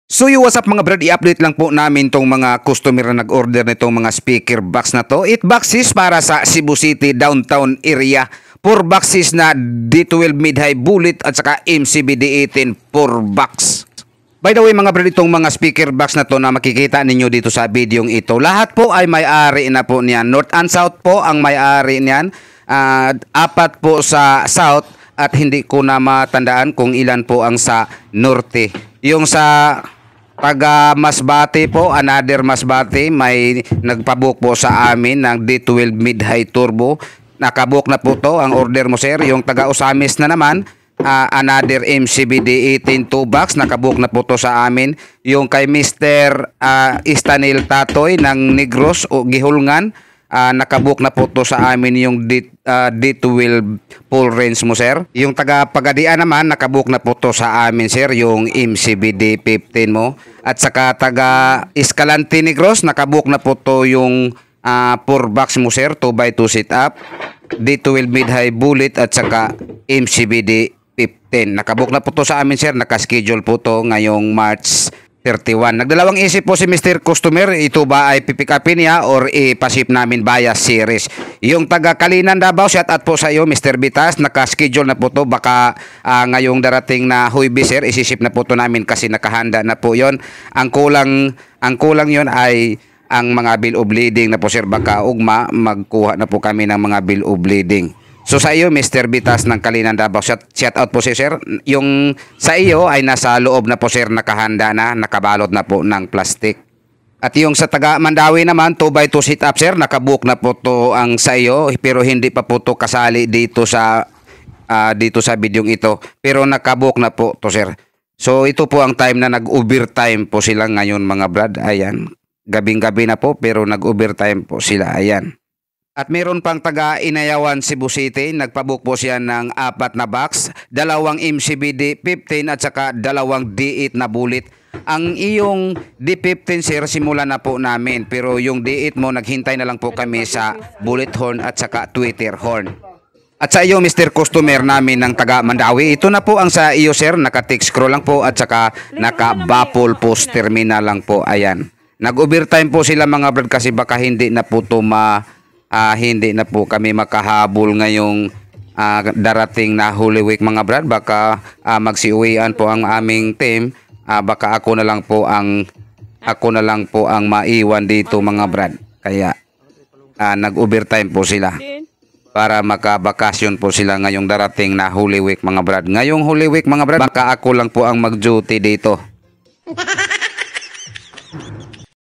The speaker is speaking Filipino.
So what's up mga brad, i-update lang po namin tong mga customer na nag-order nitong mga speaker box na to. 8 boxes para sa Cebu City downtown area. 4 boxes na D12 mid-high bullet at saka MCB D18 4 box. By the way mga brad, itong mga speaker box na to na makikita ninyo dito sa videong ito, lahat po ay may-ari na po niyan. North and South po ang may-ari niyan. 4 po sa South at hindi ko na matandaan kung ilan po ang sa Norte. Yung sa taga Masbate po, another Masbate, may nagpabook po sa amin ng D12 mid-high turbo. Nakabook na po to ang order mo sir. Yung taga Usamis na naman, another MCB D18 2 box, nakabook na po to sa amin. Yung kay Mr. Istanil Tatoy ng Negros o Gihulngan, nakabook na po to sa amin yung D12 full range mo sir. Yung taga Pagadian naman, nakabook na po to sa amin sir, yung MCB D15 mo. At saka taga Escalante Negros, nakabook na po to yung 4 box mo sir, 2x2 setup, D12 mid-high bullet at saka MCB D15. Nakabook na po to sa amin sir, nakaschedule po to ngayong March 31. Nagdalawang isip po si Mr. Customer, ito ba ay pipick upin niya or ipasip namin via series. Yung taga Kalinan Davao, shout out po sa iyo Mr. Bitas, naka-schedule na po to, baka ngayong darating na Huwebes sir, isisip na po to namin kasi nakahanda na po yon. Ang kulang yon ay ang mga bill of lading na po sir, baka ugma magkuha na po kami ng mga bill of lading. So sa iyo Mr. Bitas ng Kalinan Davao, shout out po si sir. Yung sa iyo ay nasa loob na po sir, nakahanda na, nakabalot na po ng plastic. At yung sa taga Mandawi naman, 2x2 sit up sir, nakabook na po to ang sa iyo, pero hindi pa po to kasali dito sa bidyong ito, pero nakabook na po to sir. So ito po ang time na nag-overtime po sila ngayon mga brad. Ayan, gabing-gabi na po pero nag-overtime po sila. Ayan. At meron pang taga Inayawan, Cebu City, nagpabook po siya ng 4 na box, 2 MCB D15 at saka 2 D8 na bullet. Ang iyong D15 sir, simula na po namin, pero yung D8 mo, naghintay na lang po kami sa bullet horn at saka Twitter horn. At sa iyo Mr. Customer namin ng taga Mandawi, ito na po ang sa iyo sir, naka-tick scroll lang po at saka naka-baffle post terminal lang po. Ayan. Nag-overtime po sila mga brad kasi baka hindi na po to hindi na po kami makahabol ngayong darating na Holy Week mga brad. Baka magsiuwian po ang aming team. Baka ako na lang po ang maiwan dito mga brad. Kaya nag-overtime po sila para makabakasyon po sila ngayong darating na Holy Week mga brad. Ngayong Holy Week mga brad, baka ako lang po ang mag-duty dito.